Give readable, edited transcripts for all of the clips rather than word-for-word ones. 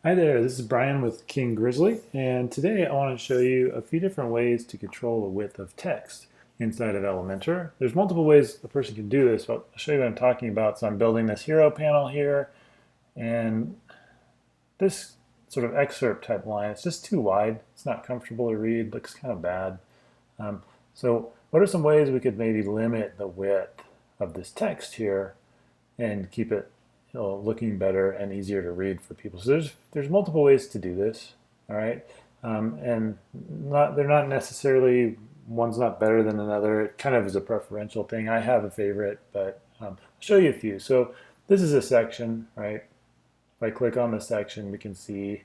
Hi there, this is Brian with King Grizzly, and today I want to show you a few different ways to control the width of text inside of Elementor. There's multiple ways a person can do this, but I'll show you what I'm talking about. So I'm building this hero panel here, and this sort of excerpt type line, it's just too wide. It's not comfortable to read, looks kind of bad. So what are some ways we could maybe limit the width of this text here and keep it looking better and easier to read for people. So there's multiple ways to do this, all right, and they're not necessarily one's not better than another. It kind of is a preferential thing. I have a favorite, but I'll show you a few. So this is a section, right? If I click on the section, we can see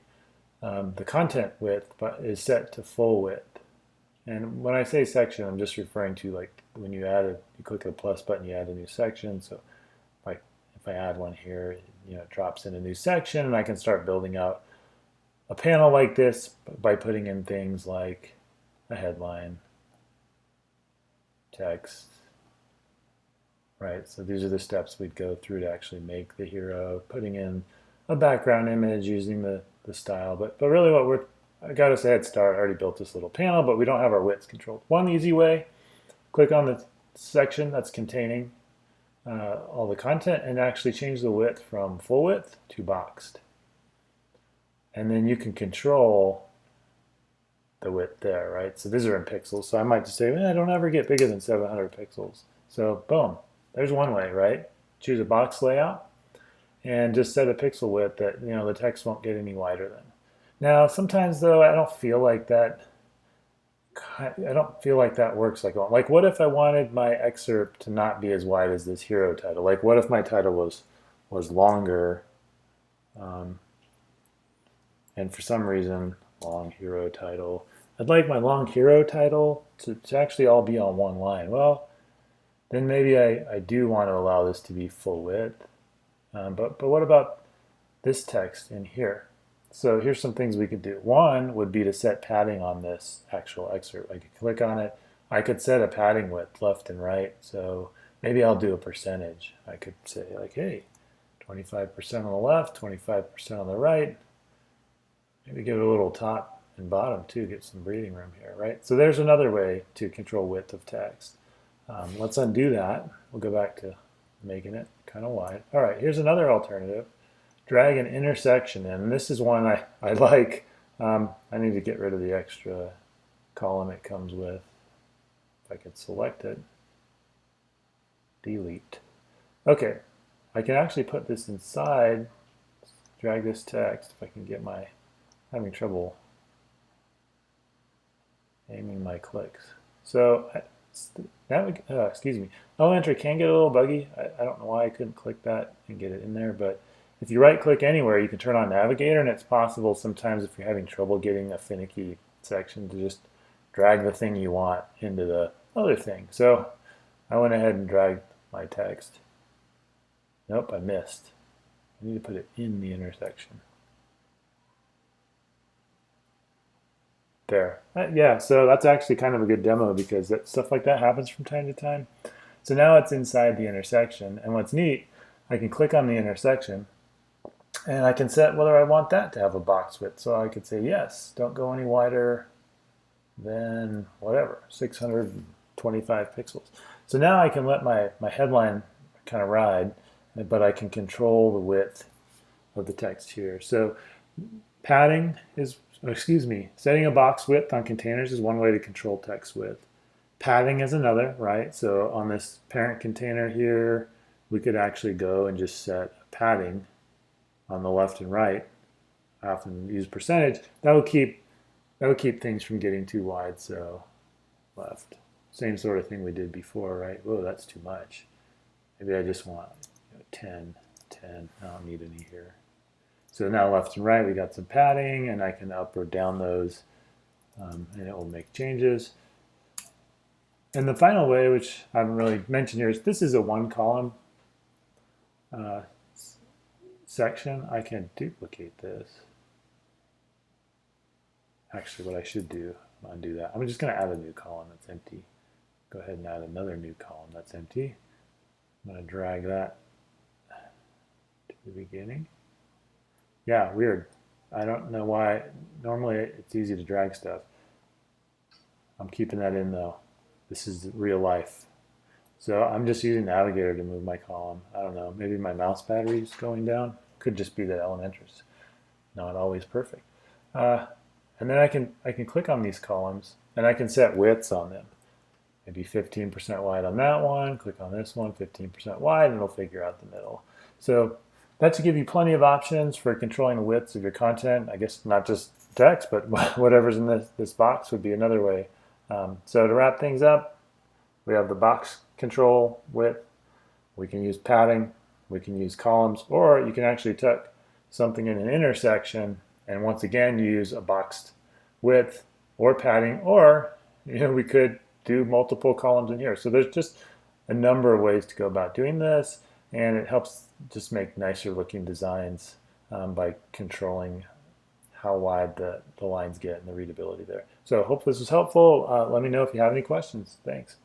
the content width is set to full width. And when I say section, I'm just referring to like when you click the plus button, you add a new section. So if I add one here, it drops in a new section, and I can start building out a panel like this by putting in things like a headline, text, right? So these are the steps we'd go through to actually make the hero, putting in a background image using the style. But really I got us a head start. I already built this little panel, but we don't have our widths controlled. One easy way, click on the section that's containing all the content and actually change the width from full width to boxed. And then you can control the width there, right? So these are in pixels. So I might just say, I don't ever get bigger than 700 pixels. So boom, there's one way, right? Choose a box layout and just set a pixel width that, the text won't get any wider than. Now, sometimes though, I don't feel like that works like what if I wanted my excerpt to not be as wide as this hero title? Like what if my title was longer, um, and for some reason long hero title. I'd like my long hero title to actually all be on one line. Well, then maybe I do want to allow this to be full width. But what about this text in here? So here's some things we could do. One would be to set padding on this actual excerpt. I could click on it. I could set a padding width left and right. So maybe I'll do a percentage. I could say like, hey, 25% on the left, 25% on the right. Maybe give it a little top and bottom too, get some breathing room here, right? So there's another way to control width of text. Let's undo that. We'll go back to making it kind of wide. All right, here's another alternative. Drag an intersection in. And this is one I like. I need to get rid of the extra column it comes with. If I could select it, delete. Okay, I can actually put this inside, drag this text, if I can get having trouble aiming my clicks. So excuse me, Elementor can get a little buggy. I don't know why I couldn't click that and get it in there, but if you right click anywhere, you can turn on Navigator, and it's possible sometimes if you're having trouble getting a finicky section to just drag the thing you want into the other thing. So I went ahead and dragged my text. Nope, I missed. I need to put it in the intersection. There. Yeah, so that's actually kind of a good demo because stuff like that happens from time to time. So now it's inside the intersection, and what's neat, I can click on the intersection and I can set whether I want that to have a box width. So I could say, yes, don't go any wider than whatever, 625 pixels. So now I can let my headline kind of ride, but I can control the width of the text here. So padding is, setting a box width on containers is one way to control text width. Padding is another, right? So on this parent container here, we could actually go and just set padding on the left and right. I often use percentage. That would keep things from getting too wide. So left, same sort of thing we did before, right? Whoa, that's too much. Maybe I just want 10. I don't need any here. So now left and right, we got some padding, and I can up or down those, and it will make changes. And the final way, which I haven't really mentioned here, is this is a one column section. I can duplicate this. Actually, what I should do, undo that. I'm just going to add a new column that's empty. Go ahead and add another new column that's empty. I'm going to drag that to the beginning. Yeah, weird. I don't know why. Normally it's easy to drag stuff. I'm keeping that in though. This is real life. So I'm just using Navigator to move my column. I don't know, maybe my mouse battery is going down. Could just be that Elementor's not always perfect. And then I can click on these columns and I can set widths on them. Maybe 15% wide on that one, click on this one, 15% wide, and it'll figure out the middle. So that should give you plenty of options for controlling the widths of your content. I guess not just text, but whatever's in this box would be another way. So to wrap things up, we have the box control width. We can use padding. We can use columns, or you can actually tuck something in an intersection and once again use a boxed width or padding, or we could do multiple columns in here. So there's just a number of ways to go about doing this, and it helps just make nicer looking designs by controlling how wide the lines get and the readability there. So hope this was helpful. Let me know if you have any questions. Thanks.